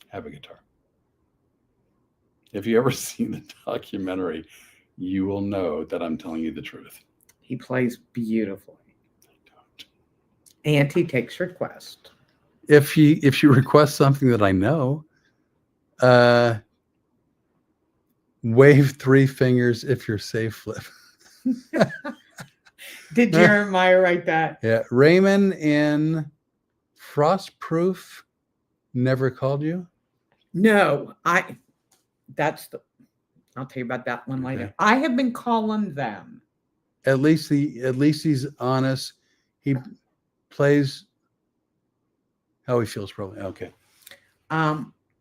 Have a guitar. If you ever see the documentary, you will know that I'm telling you the truth. He plays beautifully. I don't. And he takes requests. If you request something that I know, wave 3 fingers if you're safe, Flip. Did Jeremiah write that? Yeah. Raymond in Frostproof never called you? No, I'll tell you about that one later. Okay. I have been calling them. At least he's honest. He plays how he feels, probably. Okay.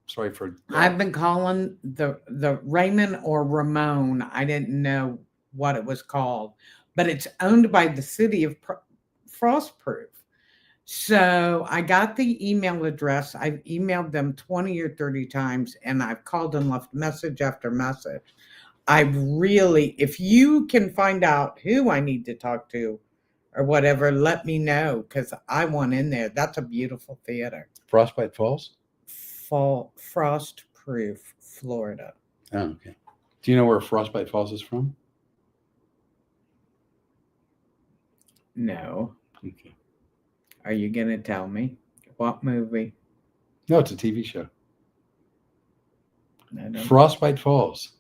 Sorry for. I've been calling the Raymond or Ramon. I didn't know what it was called, but it's owned by the city of Frostproof. So I got the email address. I've emailed them 20 or 30 times, and I've called and left message after message. If you can find out who I need to talk to or whatever, let me know, because I want in there. That's a beautiful theater. Frostbite Falls? Frostproof, Florida. Oh, okay. Do you know where Frostbite Falls is from? No. Okay. Are you going to tell me what movie? No, it's a TV show. I don't- Frostbite Falls.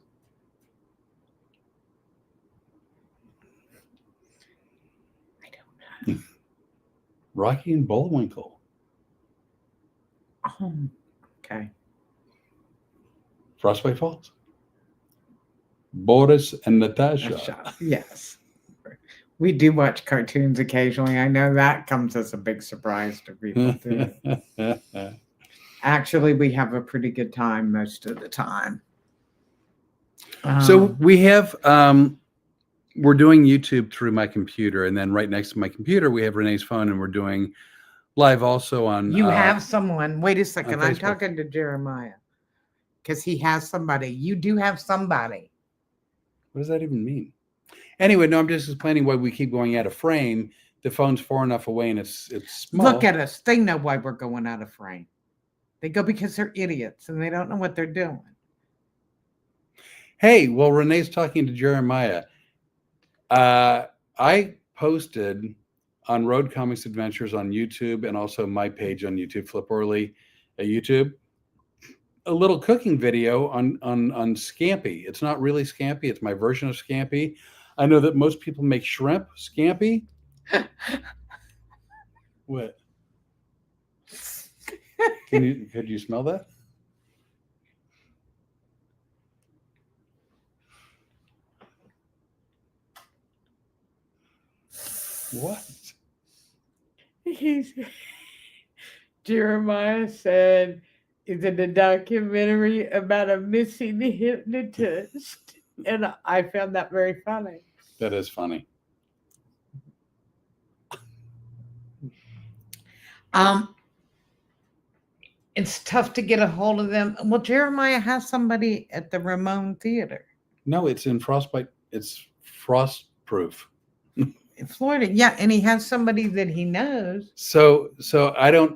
I don't know. Rocky and Bullwinkle. Oh, okay. Frostbite Falls. Boris and Natasha. Yes. We do watch cartoons occasionally. I know that comes as a big surprise to people too. Actually, we have a pretty good time most of the time. So we have we're doing YouTube through my computer, and then right next to my computer we have Renee's phone, and we're doing live also on you have someone. Wait a second. I'm Facebook. talking to Jeremiah because he has somebody. You do have somebody. What does that even mean? Anyway, no, I'm just explaining why we keep going out of frame. The phone's far enough away and it's small. Look at us. They know why we're going out of frame. They go because they're idiots and they don't know what they're doing. Hey, well, Renee's talking to Jeremiah. I posted on Road Comics Adventures on YouTube and also my page on YouTube, Flip Orly at YouTube, a little cooking video on scampi. It's not really scampi. It's my version of scampi. I know that most people make shrimp scampi. What? Could you smell that? What? Jeremiah said, "Is it a documentary about a missing hypnotist?" And I found that very funny. That is funny. It's tough to get a hold of them. Well, Jeremiah has somebody at the Ramon Theater No, it's in frostbite. It's frost proof. in Florida. Yeah, and he has somebody that he knows. So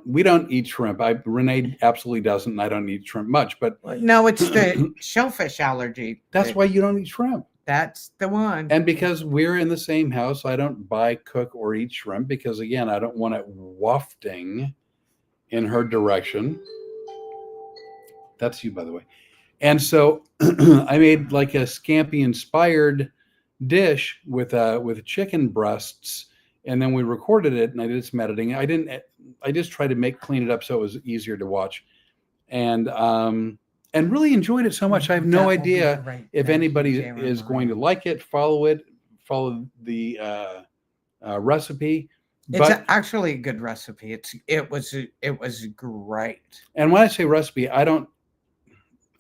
we don't eat shrimp. Renee absolutely doesn't, and I don't eat shrimp much, but No, it's the shellfish allergy. that's why you don't eat shrimp. That's the one. And because we're in the same house, I don't buy, cook, or eat shrimp because, again, I don't want it wafting in her direction. That's you, by the way. And so I made like a scampi-inspired dish with chicken breasts, and then we recorded it, and I did some editing. I just tried to clean it up so it was easier to watch, and really enjoyed it so much. I have no idea if anybody is going to like it, follow the recipe. It's actually a good recipe. It was great. And when I say recipe, I don't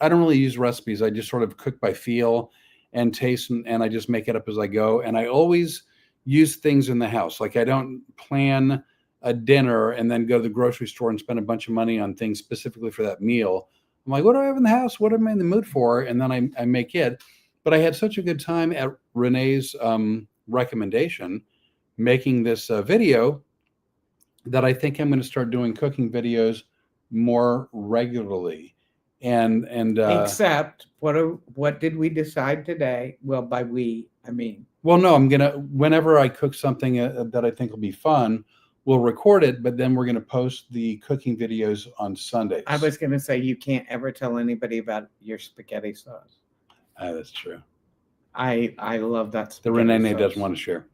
really use recipes. I just sort of cook by feel and taste, and I just make it up as I go. And I always use things in the house. Like I don't plan a dinner and then go to the grocery store and spend a bunch of money on things specifically for that meal. I'm like, what do I have in the house? What am I in the mood for? And then I make it. But I had such a good time at Renee's recommendation making this video that I think I'm going to start doing cooking videos more regularly. And except what did we decide today? Well, by we, I mean. Well, no, I'm gonna whenever I cook something that I think will be fun, we'll record it, but then we're gonna post the cooking videos on Sundays. I was gonna say you can't ever tell anybody about your spaghetti sauce. That's true. I love that. The Rene'nay doesn't want to share.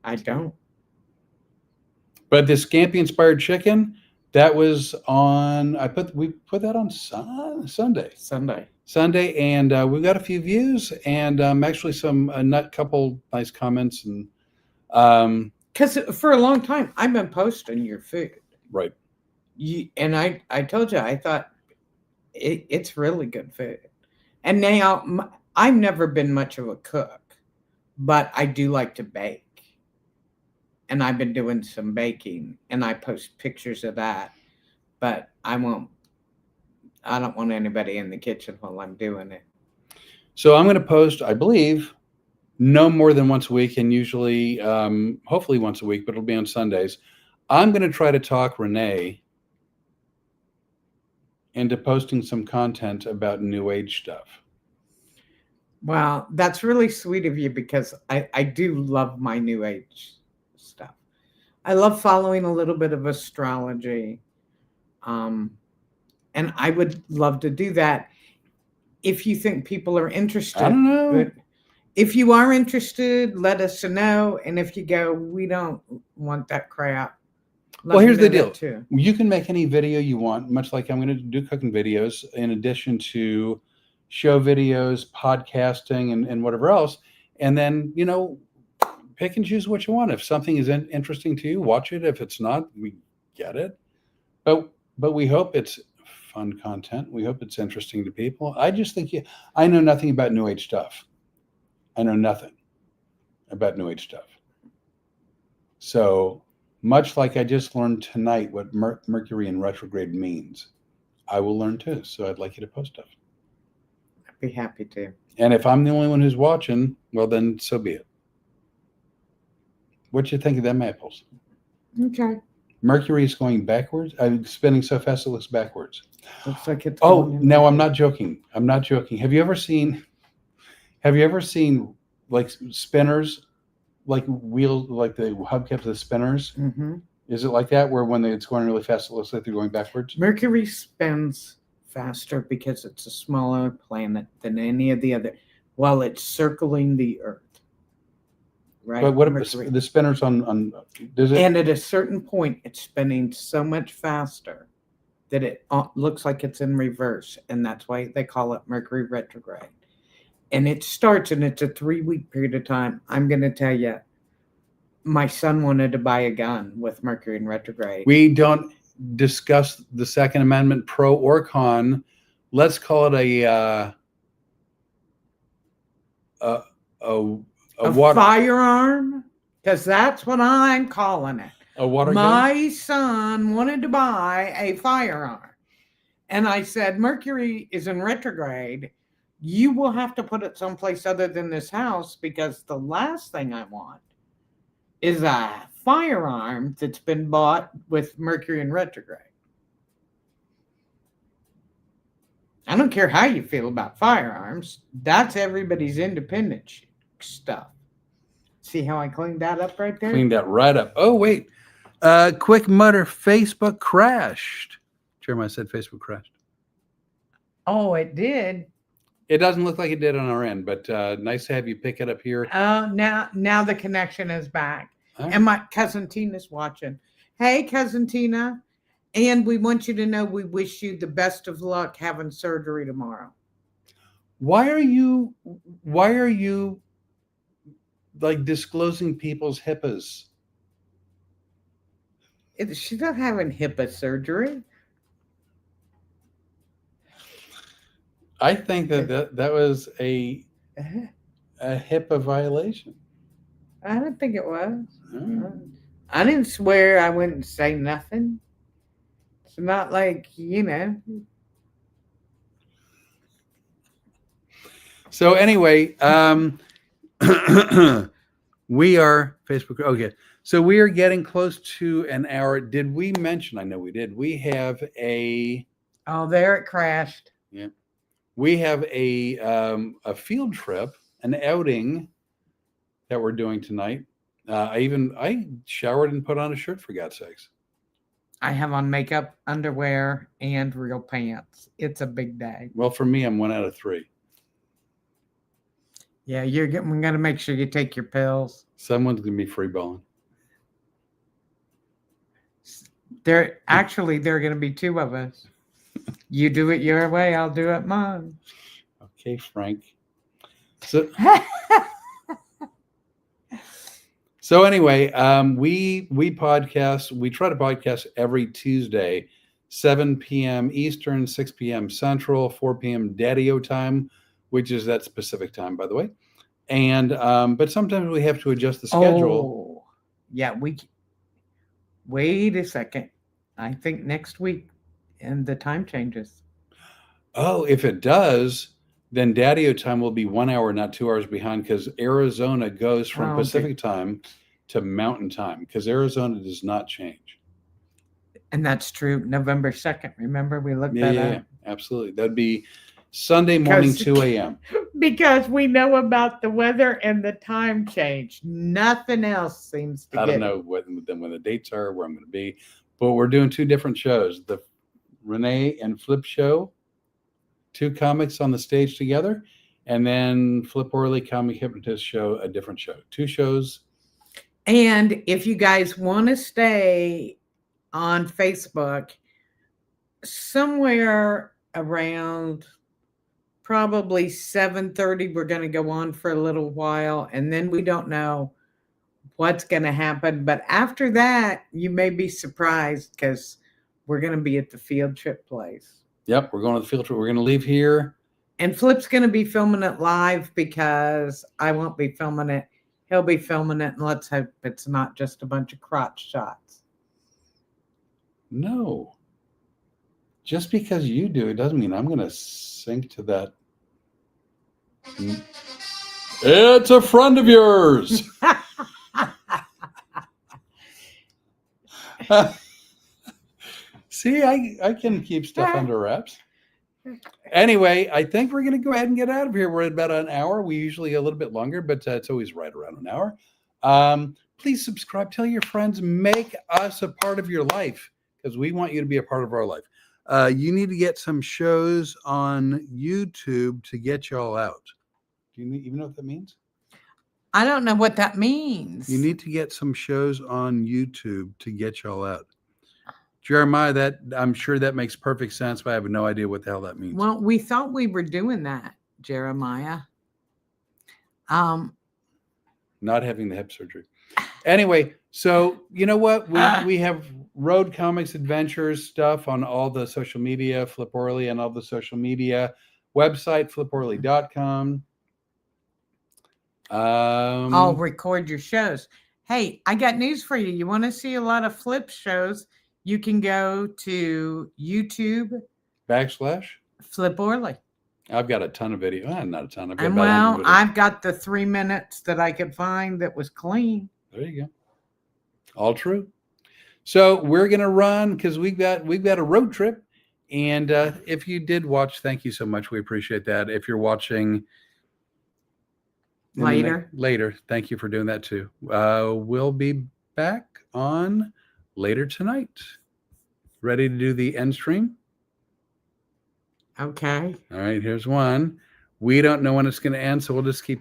I don't. But the scampi-inspired chicken, that was on. We put that on Sunday, and we got a few views, and actually some couple nice comments, and because for a long time I've been posting your food, right? And I told you I thought it's really good food, and now I've never been much of a cook, but I do like to bake. And I've been doing some baking, and I post pictures of that, but I don't want anybody in the kitchen while I'm doing it. So I'm going to post, I believe, no more than once a week, and usually, hopefully once a week, but it'll be on Sundays. I'm going to try to talk Renee into posting some content about New Age stuff. Well, that's really sweet of you because I do love my New Age stuff. I love following a little bit of astrology. And I would love to do that if you think people are interested. I don't know. But if you are interested, let us know. And if you go, we don't want that crap. Well, here's the let me know deal. that too. You can make any video you want, much like I'm going to do cooking videos, in addition to show videos, podcasting, and whatever else. And then, pick and choose what you want. If something is interesting to you, watch it. If it's not, we get it. But we hope it's fun content. We hope it's interesting to people. I just think I know nothing about New Age stuff. I know nothing about New Age stuff. So much like I just learned tonight what Mercury in retrograde means, I will learn too. So I'd like you to post stuff. I'd be happy to. And if I'm the only one who's watching, well, then so be it. What you think of them apples? Okay. Mercury is going backwards. I'm spinning so fast it looks backwards. Looks like it's. Oh, no, I'm not joking. I'm not joking. Have you ever seen like spinners, like wheels, like the hubcaps of the spinners? Mm-hmm. Is it like that where when it's going really fast, it looks like they're going backwards? Mercury spins faster because it's a smaller planet than any of the other, while it's circling the Earth. Right. But what if the spinners on does it? And at a certain point, it's spinning so much faster that it looks like it's in reverse, and that's why they call it Mercury retrograde. And it starts, and it's a 3-week period of time. I'm going to tell you, my son wanted to buy a gun with Mercury in retrograde. We don't discuss the Second Amendment, pro or con. Let's call it a firearm, because that's what I'm calling it. A water gun? My son wanted to buy a firearm. And I said, Mercury is in retrograde. You will have to put it someplace other than this house, because the last thing I want is a firearm that's been bought with Mercury in retrograde. I don't care how you feel about firearms. That's everybody's independent stuff. See how I cleaned that up right there? Cleaned that right up. Oh, wait. Quick mutter, Facebook crashed. Jeremiah said Facebook crashed. Oh, it did. It doesn't look like it did on our end, but nice to have you pick it up here. Now the connection is back. Right. And my cousin Tina's watching. Hey, cousin Tina. And we want you to know we wish you the best of luck having surgery tomorrow. Why are you like disclosing people's HIPAAs? She's not having HIPAA surgery. I think that was a HIPAA violation. I don't think it was. Oh. I didn't swear I wouldn't say nothing. It's not like, So anyway, we are Facebook. Okay. So we are getting close to an hour. Did we mention? I know we did. We have a. Oh, there it crashed. Yeah. We have a field trip, an outing that we're doing tonight. I showered and put on a shirt, for God's sakes. I have on makeup, underwear, and real pants. It's a big day. Well, for me, I'm 1 out of 3. Yeah, we're going to make sure you take your pills. Someone's going to be free balling. There are going to be 2 of us. You do it your way, I'll do it mine. Okay, Frank. So anyway, we podcast. We try to podcast every Tuesday, 7 p.m. Eastern, 6 p.m. Central, 4 p.m. Daedeo time, which is that specific time, by the way. And but sometimes we have to adjust the schedule. Oh, yeah. Wait a second. I think next week, and the time changes. Oh, if it does, then Daedeo time will be 1 hour, not 2 hours behind, because Arizona goes from Pacific time to Mountain time, because Arizona does not change. And that's true. November 2nd. Remember, we looked that up. Yeah, absolutely. That'd be Sunday morning, Because- 2 a.m. Because we know about the weather and the time change. Nothing else seems to I get don't know when the dates are, where I'm going to be, but we're doing 2 different shows. The Rene'nay and Flip show, 2 comics on the stage together, and then Flip Orley Comic Hypnotist show, a different show. 2 shows. And if you guys want to stay on Facebook, somewhere around probably 7:30, we're going to go on for a little while, and then we don't know what's going to happen. But after that, you may be surprised because we're going to be at the field trip place. Yep, we're going to the field trip. We're going to leave here. And Flip's going to be filming it live because I won't be filming it. He'll be filming it, and let's hope it's not just a bunch of crotch shots. No. Just because you do it doesn't mean I'm going to sync to that. It's a friend of yours. See, I can keep stuff under wraps. Anyway, I think we're going to go ahead and get out of here. We're at about an hour. We usually a little bit longer, but it's always right around an hour. Please subscribe. Tell your friends. Make us a part of your life because we want you to be a part of our life. You need to get some shows on YouTube to get y'all out. Do you even know what that means? I don't know what that means. You need to get some shows on YouTube to get y'all out. Jeremiah, that I'm sure that makes perfect sense, but I have no idea what the hell that means. Well, we thought we were doing that, Jeremiah. Not having the hip surgery. Anyway, so you know what? We have road comics adventures stuff on all the social media, Flip Orley and all the social media. Website, fliporley.com. I'll record your shows. Hey, I got news for you. You want to see a lot of Flip shows? You can go to YouTube / Flip Orley. I've got a ton of video. Not a ton. I've got And about 100 well, videos. I've got the 3 minutes that I could find that was clean. There you go. All true. So we're gonna run because we've got a road trip. And if you did watch, thank you so much. We appreciate that. If you're watching later, thank you for doing that too. We'll be back on later tonight. Ready to do the end stream? Okay. All right, here's one. We don't know when it's going to end, so we'll just keep talking.